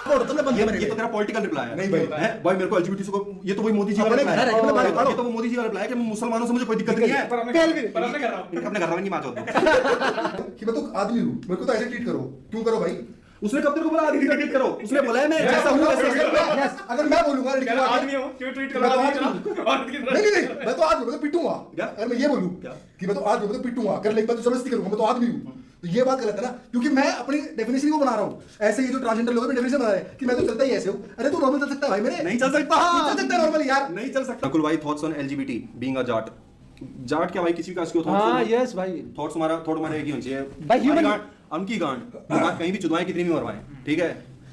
ये तो तेरा पॉलिटिकल रिप्लाई है। नहीं भाई मेरे को एलजीबीटी को ये तो वही मोदी जी का रिप्लाई है। ये तो वो मोदी जी का रिप्लाई है कि मुसलमानों से मुझे कोई दिक्कत नहीं है। पर मैं अपने कर रहा हूं नहीं माचो कि मैं तो आदमी हूं, मेरे को तो ऐसे ट्रीट करो। क्यों करो भाई? उसने कब तेरे को बोला आदमी ट्रीट करो? उसने बोला है मैं जैसा हूं वैसे। अगर मैं बोलूंगा लड़की को आदमी हो क्यों ट्रीट करो आदमी की तरह? नहीं मैं तो आदमी हूं, मैं तो पिटूंगा। अगर मैं ये बोलूं कि मैं तो आदमी हूं, मैं तो पिटूंगा। अगर लड़की बात जबरदस्ती करूंगा, मैं तो आदमी हूं, तो ये बात गलत है ना, क्योंकि मैं अपनी डेफिनेशन को बना रहा हूं। ऐसे ये जो ट्रांसजेंडर लोग हैं डेफिनेशन बना रहे हैं कि मैं तो चलता ही ऐसे हूं। अरे तू नॉर्मल चल सकता है भाई मेरे? नहीं चल सकता। चल सकता है नॉर्मल यार, नहीं चल सकता। नकुल भाई thoughts on LGBT being a Jat. Jat क्या भाई किसी का इसको थॉट्स? हां यस भाई थॉट्स हमारा थॉट हमारे एक ही होने चाहिए भाई। ह्यूमन उनकी गांड कहीं भी चुदवाएं कितनी भी मरवाएं, ठीक है?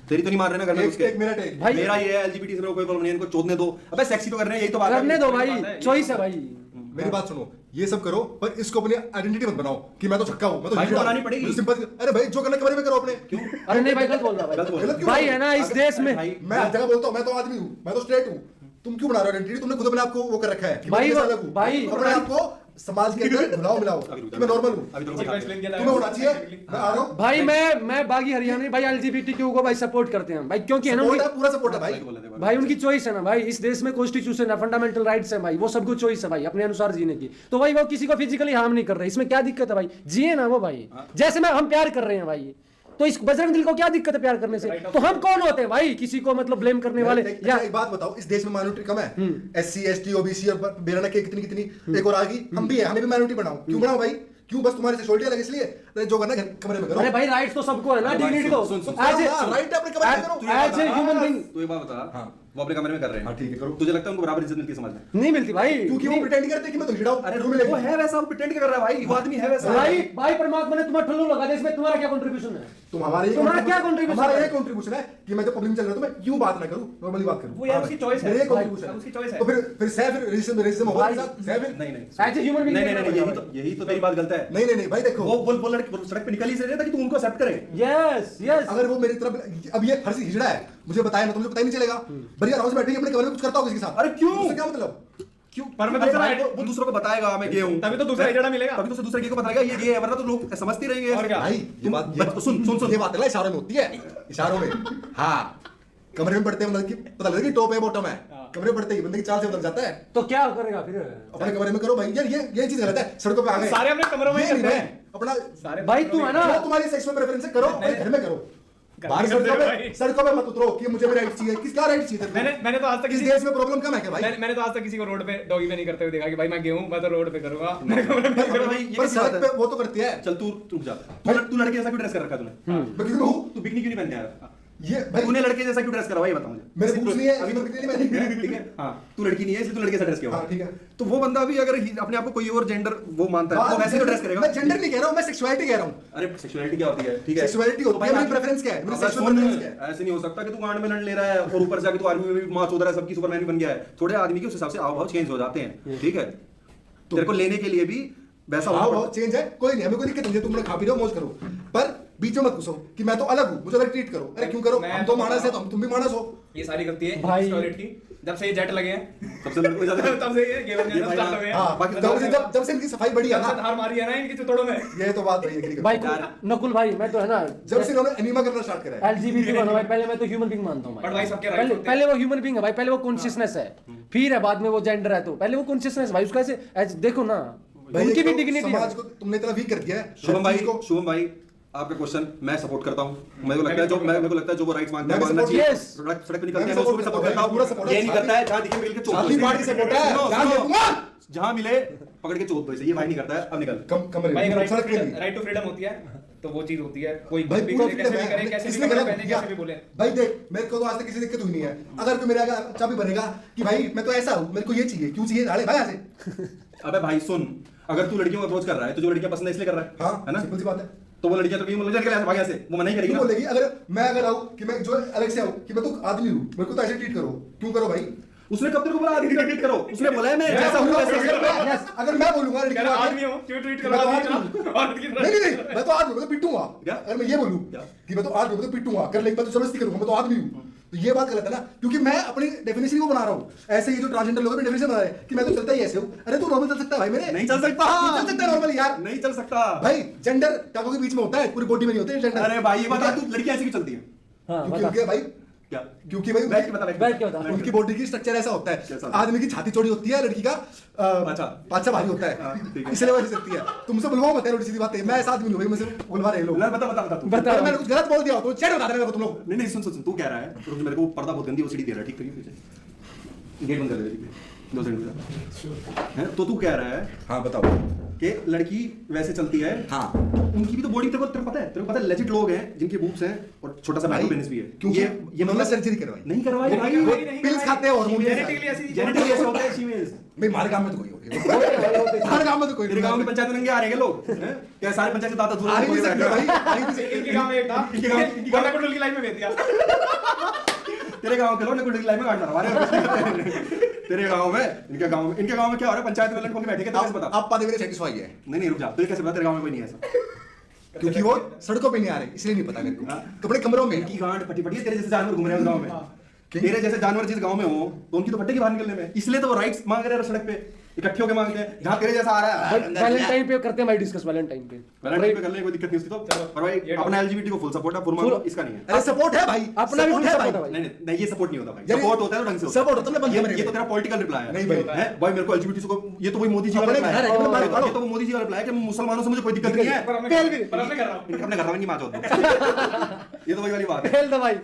तेरी तो नहीं मार रहे ना घर में उसके। एक मिनट है भाई मेरा ये है एलजीबीटी से मेरे को कोई प्रॉब्लम नहीं है, इनको चोदने दो। अबे सेक्सी तो कर रहे हैं, यही तो बात है। करने दो भाई, चॉइस है भाई। मेरी बात सुनो, ये सब करो पर इसको अपनी आइडेंटिटी मत बनाओ कि मैं तो छक्का हूं, मैं तो भाई बनानी पड़ेगी। सिंपल। अरे भाई जो करना कमरे में करो अपने। क्यों? अरे नहीं भाई गलत बोल रहा गलत बोल भाई। रहा है। भाई है ना इस देश में मैं हर जगह बोलता हूं मैं तो आदमी हूं, मैं तो स्ट्रेट हूं। तुम क्यों बना रहे हो आइडेंटिटी? तुमने खुद अपने आप को वो कर रखा है कि भाई मैं कैसा लगूं। भाई अपने आप को समाज के अंदर घुलाओ मिलाओ कि मैं नॉर्मल हूं। तुम्हें होना चाहिए। मैं आ रहा हूं भाई, मैं बागी हरियाणा भाई एलजीबीटीक्यू को भाई सपोर्ट करते हैं भाई, क्योंकि है ना पूरा सपोर्ट है भाई। भाई उनकी चॉइस है ना भाई। इस देश में कॉन्स्टिट्यूशन है, फंडामेंटल राइट्स है भाई, वो सबको चॉइस है भाई अपने अनुसार जीने की। तो भाई वो किसी को फिजिकली हार्म नहीं कर रहे, इसमें क्या दिक्कत है भाई? जिए ना वो भाई, जैसे मैं हम प्यार कर रहे हैं भाई, तो इस बजरंग दल को क्या दिक्कत है प्यार करने से? तो हम कौन होते हैं भाई किसी को मतलब ब्लेम करने वाले? या एक बात बताओ, इस देश में माइनॉरिटी कम है? एससी एसटी ओबीसी और बेराना के कितनी एक और आ गई, हम भी है, हमें भी माइनॉरिटी बनाओ। क्यों बनाओ भाई? क्यों बस तुम्हारी सिक्योरिटी अलग इसलिए? अरे जो करना कमरे में करो। अरे भाई राइट्स तो सबको है ना, डिग्निटी तो राइट अपने कमरे में करो एज ए ह्यूमन बीइंग। तू ये बात बता, वो अपने कमरे में कर रहे हैं, ठीक है करो। तुझे लगता है उनको बराबर इज्जत मिलती है समाज में? नहीं मिलती भाई, क्योंकि वो प्रिटेंड करते हैं कि मैं तो लीडर हूं। अरे वो है वैसा, वो प्रिटेंड कर रहा है भाई, वो आदमी है वैसा। भाई परमात्मा ने तुम्हारा ठल्लू लगा दिया, इसमें तुम्हारा क्या कंट्रीब्यूशन है? तुम्हारा क्या कंट्रीब्यूशन? हमारा ये कंट्रीब्यूशन है कि मैं तो पब्लिक में चल रहा हूं, तो मैं क्यों बात ना करूं, नॉर्मली बात करूं। वो यार उसकी चॉइस है, मेरे कंट्रीब्यूशन है, उसकी चॉइस है। तो फिर सेल्फ रेसिज्म होगा मेरे साथ? सेल्फ नहीं एज ए ह्यूमन बीइंग। नहीं यही तो तेरी बात गलत है। नहीं भाई देखो, वो लड़की सड़क पे निकल ही रहे थे कि तू उनको एक्सेप्ट करे। यस अगर वो मेरी तरफ, अब ये हर हिजड़ा है, मुझे बताया ना, तुमसे पता ही नहीं चलेगा। बढ़िया आराम से बैठे अपने कमरे में कुछ करता हो किसी के साथ। अरे क्यों? उससे क्या मतलब? क्यों? पर मैं वो दूसरों को बताएगा मैं गे हूं, तभी तो दूसरा हिजड़ा मिलेगा, तभी तो दूसरे गे को बताएगा ये गे है, वरना तो लोग समझते रहेंगे। और क्या भाई ये बात सुन ये बात है इशारों में होती है, इशारों में। हाँ कमरे में पढ़ते हैं मतलब कि पता लगता है कि टॉप है बॉटम है। कमरे में पढ़ते ही बंदे की चाल से बदल जाता है। तो क्या करेगा फिर? अपने कमरे में करो भाई। यार ये चीज गलत है। सड़कों पे आ गए सारे अपने कमरों में करते हैं अपना। सारे भाई तू है ना, तुम्हारी सेक्सुअल प्रेफरेंस करो, घर में करो। बाहर सड़कों पे मत उतरो कि मुझे राइट चाहिए। किसका राइट चाहिए? मैंने तो आज तक इस देश में प्रॉब्लम कम है क्या भाई? मैंने तो आज तक किसी को रोड पे डॉगी पे नहीं करते हुए देखा कि भाई मैं गेहूं मैं तो रोड पे करूंगा। पर सड़क पे वो तो करती है। चल तू जा, तू लड़के जैसा क्यों ड्रेस कर रखा तूने? मैं क्यों हूं? तू बिकनी क्यों नहीं पहन के आया? ये भाई तूने लड़के जैसा क्यों ड्रेस करा? ये बता मुझे। मेरे बूट्स नहीं है, अभी मैं बिकनी नहीं पहनी। ठीक है हां, तू लड़की नहीं है इसलिए तू लड़के जैसा ड्रेस किया हुआ। हां ठीक है। तो वो बंदा भी अगर अपने आप को कोई और जेंडर वो मानता है तो वैसे तो ड्रेस करेगा। मैं जेंडर नहीं कह रहा हूं, मैं सेक्सुअलिटी कह रहा हूं। अरे सेक्सुअलिटी क्या होती है? ठीक है सेक्सुअलिटी होती है, मेरी प्रेफरेंस क्या है, मेरी सेक्सुअल प्रेफरेंस क्या है। ऐसे नहीं हो सकता कि तू गांड में लड़ ले रहा है और ऊपर से आके तू आर्मी में भी मां चोद रहा है, सबकी सुपरमैन भी बन गया है। थोड़े आदमी के उस हिसाब से हाव भाव चेंज हो जाते हैं, ठीक है? तेरे को लेने के लिए भी वैसा हाव भाव चेंज है, कोई नहीं, हमें कोई दिक्कत नहीं है। तुम लोग खा पी रहे हो, मौज करो, पर बीच में मत घुसो कि मैं तो अलग हूं, मुझे अलग ट्रीट करो। अरे क्यों करो? हम तो मानस है, तो तुम भी मानस हो। ये सारी गलती है भाई टॉयलेट की। जब से ये जेट लगे हैं सबसे लड़कों ज्यादा तब से ये गेम स्टार्ट हो गया। हां बाकी जब से इनकी सफाई बढ़ी है ना, हार मारी है ना इनकी चुतड़ों में। ये तो बात नहीं है भाई नकुल भाई, मैं तो है ना जब से इन्होंने एनीमा करना स्टार्ट करा है। एलजीबीटी बना भाई, पहले मैं तो ह्यूमन बीइंग मानता हूं बट भाई सबके पहले राइट पहले वो ह्यूमन बीइंग है भाई, पहले वो कॉन्शियसनेस है, फिर है बाद में वो जेंडर है। तो पहले वो कॉन्शियसनेस भाई, उसका ऐसे देखो ना, उनकी भी डिग्निटी है। समाज को तुमने इतना वीक कर दिया है। शुभम भाई आपका क्वेश्चन मैं सपोर्ट करता हूं। मेरे को लगता है जो वो राइट्स मांगते हैं मांगना मैं चाहिए। yes। सड़क पे निकलते हैं मैं उसको भी सपोर्ट करता हूं। ये नहीं करता है जहां दिखे मिल के चोट साथी पार्टी सपोर्ट है, जहां मिले पकड़ के चोट दो इसे। ये भाई नहीं करता है, अब निकल। कमरे में सड़क पे नहीं। राइट टू फ्रीडम होती है तो वो चीज होती है। कोई भाई भी पूरा कैसे भी करे, किसने गलत पहले कैसे भी बोले। भाई देख, मेरे को तो आज तक किसी दिक्कत हुई नहीं है। अगर कोई मेरे आगे अच्छा भी बनेगा कि भाई मैं तो ऐसा हूं, मेरे को ये चाहिए, क्यों चाहिए? भाई यहाँ से। अबे भाई सुन, अगर तू लड़कियों को अप्रोच कर रहा है तो जो लड़कियां पसंद है इसलिए कर रहा है। हाँ है ना? सिंपल सी बात है। तो वो लड़कियां तो कहीं मतलब लड़के भाग से वो मना ही करेगी क्यों ना। बोलेगी? अगर मैं आऊं कि मैं जो अलग से आऊं कि मैं तो आदमी हूं, मेरे को तो ऐसे ट्रीट करो। क्यों करो भाई? उसने कब तेरे को बोला आदमी का ट्रीट करो? उसने बोला है मैं जैसा हूं वैसे। अगर मैं बोलूंगा लड़की को आदमी हो क्यों ट्रीट करो आदमी की तरह। नहीं मैं तो आदमी हूं, मैं तो पिटूंगा। अगर मैं ये बोलूं कि मैं तो आदमी हूं, मैं तो पिटूंगा। अगर लड़की बात जबरदस्ती करूंगा, मैं तो आदमी हूं, तो ये बात गलत है ना, क्योंकि मैं अपनी डेफिनेशन को बना रहा हूं। ऐसे ये जो ट्रांसजेंडर लोग हैं डेफिनेशन बना रहे हैं कि मैं तो चलता ही ऐसे हूं। अरे तू नॉर्मल चल सकता है भाई मेरे? नहीं चल सकता। चल सकता है नॉर्मल यार, नहीं चल सकता भाई। जेंडर टांगों के बीच में होता है, पूरी बॉडी में नहीं होता है जेंडर। अरे भाई ये बता, तू लड़की ऐसी क्यों चलती है? हां क्योंकि भाई क्या? क्योंकि भाई बैठ के बता, बैठ के बता। उनकी बॉडी की स्ट्रक्चर ऐसा होता है, कैसा? आदमी की छाती चौड़ी होती है, लड़की का अच्छा। पाछा भारी होता हाँ, है, ठीक है। इसलिए वजह से सकती है। तुमसे बुलवाओ मत, सीधी बात है, मैं ऐसा आदमी नहीं हूं भाई, मुझसे बुलवा रहे लोग। ना, बता बता बता तू। बता। अगर मैंने कुछ गलत बोल दिया हो तो चैट बता देना मेरे को तुम लोग। नहीं नहीं, सुन सुन सुन, तू कह रहा है तो मेरे को पर्दा बहुत गंदी ओसीडी दे रहा है, ठीक करिए पीछे, गेट बंद कर दे ठीक है, 2 सेकंड हैं। तो तू कह रहा है हाँ बताओ। कि लड़की वैसे चलती है, हाँ उनकी भी तो बॉडी तेरे को पता है लेजिट लोग हैं जिनके बूब्स हैं और छोटा सा माइक्रो पेनिस भी है, क्योंकि ये उन्होंने मतलब सर्जरी करवाई नहीं करवाई भाई, नहीं, वो नहीं, पिल्स खाते हैं हार्मोन जेनेटिकली ऐसी जेनेटिकली ऐसे होता है फीमेल्स। भाई हमारे गांव में तो कोई होगी, हमारे गांव में तो कोई तेरे गांव में पंचायत में नंगे आ रहे हैं लोग हैं? क्या सारे पंचायत से दादा आ ही नहीं सकते भाई, आ ही नहीं इनके सकते। गांव में एक था, इनके गांव- वरना की लाइफ में भेज दिया। तेरे गांव के लोग ने लाइफ में काटना हमारे तेरे गांव में इनके गांव में क्या हो रहा है, पंचायत में लड़कों के बैठे के तो कैसे बता। आप पाते मेरे सेटिस्फाई है, नहीं रुक जा, तुझे कैसे पता तेरे गांव में कोई नहीं है ऐसा? क्योंकि वो सड़कों पे नहीं आ रहे, इसलिए नहीं पता मेरे को। कपड़े कमरों में की गांड फटी फटी है, तेरे जैसे जानवर घूम रहे हैं उस गांव में। तेरे जैसे जानवर जिस गांव में हो तो उनकी तो फटेगी बाहर निकलने में, इसलिए तो वो राइट्स मांग रहे हैं सड़क पे, इकट्ठे होकर मांगते हैं। जहां तेरे जैसा आ रहा है वैलेंटाइन पे करते हैं भाई डिस्कस, वैलेंटाइन पे। वैलेंटाइन पे करने में कोई दिक्कत नहीं उसकी तो, पर भाई अपना एलजीबीटी को फुल सपोर्ट है, फुरमान को इसका नहीं है। अरे सपोर्ट है भाई, अपना भी support full है support भाई। है भाई। नहीं नहीं ये सपोर्ट नहीं होता भाई, यार सपोर्ट होता है तो ढंग से support होता है, मैं बंद कर ये तो तेरा पॉलिटिकल रिप्लाई है। नहीं भाई। हैं? भाई मेरे को एलजीबीटी को, ये तो वही मोदी जी वाला अपने रिप्लाई घर है, अपने है, घर ये तो वो मोदी जी वाला रिप्लाई है कि मुसलमानों से मुझे कोई दिक्कत नहीं है, पर अब मैं कर रहा हूँ। अपने घर में नहीं माचो ये तो वही वाली बात है। खेल दो भाई।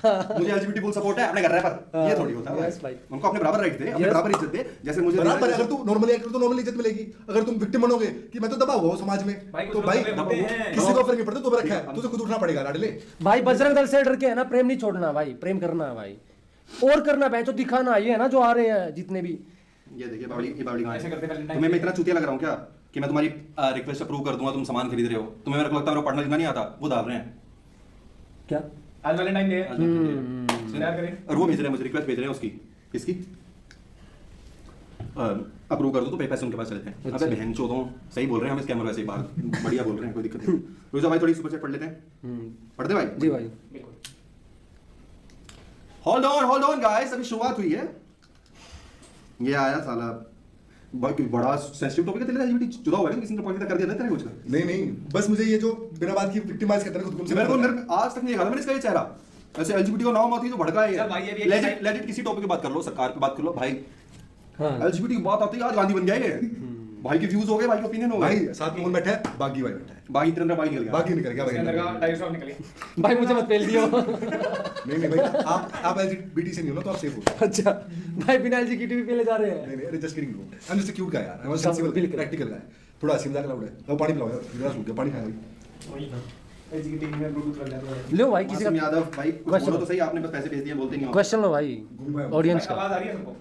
मुझे एलजीबीटी फुल सपोर्ट है, अपने घर है, पर ये थोड़ी होता है Yes, भाई। उनको अपने बराबर राइट दे, अपने Yes. बराबर इज्जत दे, जैसे मुझे बराबर है, अगर तू नॉर्मली एक्टर तो नॉर्मल इज्जत मिलेगी। अगर तुम विक्टिम बनोगे कि मैं तो दबा हुआ हूं समाज में, भाई, कुछ तो लोग भाई दबे होते हैं। किसी को फर्क नहीं पड़ता, तू रखा है, तुझे खुद उठना पड़ेगा लाडले। भाई बजरंग दल से डर के है ना, प्रेम नहीं छोड़ना भाई, प्रेम करना है भाई, और करना है, जो दिखाना ये है ना, जो आ रहे हैं जितने भी। ये देखिए बावली कहाँ ऐसे है? करते Valentine तुम्हें मैं Day। इतना चूतिया लग रहा हूँ क्या कि मैं तुम्हारी रिक्वेस्ट अप्रूव कर दूंगा, तुम सामान खरीद रहे हो, तुम्हें मेरे को लगता है मेरे को पढ़ना लिखना नहीं आता, वो डाल रहे हैं क्या? आज वैलेंटाइन डे है, तैयार करें। और वो भेज रहे हैं, मुझे रिक्वेस्ट भेज रहे हैं उसकी, किसकी अप्रूव कर दो तो पैसे उनके पास चले जाते हैं। अबे बहन चोदों, सही बोल रहे हैं हम, स्कैमर वैसे ही बात बढ़िया बोल रहे हैं, कोई दिक्कत नहीं। रोजा भाई थोड़ी सुपर चैट पढ़ लेते हैं, पढ़ते भाई? जी भाई। होल्ड ऑन गाइस, अभी शुरुआत हुई है। ये आया साला बड़ा सेंसिटिव टॉपिक है, तेरे एलजीबीटी जुदा हुआ है, किसी ने पॉइंट कर दिया था तेरे कुछ का? नहीं नहीं, बस मुझे ये जो बिना बात की विक्टिमाइज करते हैं खुद को, मेरे को आज तक नहीं देखा था मैंने इसका ये चेहरा। ऐसे एलजीबीटी को नाम आती है तो भड़का चल भाई, ये भी है। एक लेजिट किसी टॉपिक की बात कर लो, सरकार की बात कर लो भाई। हाँ। एलजीबीटी की बात आती है, आज गांधी बन गया ये। भाई के व्यूज हो गए, भाई के ओपिनियन हो गए। भाई साथ में कौन बैठा है? बागी भाई बैठा है, बागी तेरे अंदर बागी निकल गया। बागी निकल गया इसके अंदर का भाई। 250 निकली। भाई मुझे मत पेल दियो। नहीं भाई, आप एलजीबीटी से नहीं हो ना, तो आप सेफ हो। अच्छा भाई, बिना एलजीबीटी पे ले जा रहे हैं। नहीं नहीं, just kidding bro, I am just a cute guy यार, आई एम सेंसिबल बिल्कुल। प्रैक्टिकल गाय, थोड़ा हंसी मजाक लाउड है। लो पानी पिलाओ यार, मेरा सूख गया, पानी खाया भाई। वही था। एग्जीक्यूटिव में ब्लूटूथ लग जाता है। लो भाई, किसी मासूम का यादव भाई कुछ Question बोलो तो सही, आपने बस पैसे भेज दिए, बोलते नहीं हो। क्वेश्चन लो भाई, ऑडियंस का। आवाज आ रही है सबको?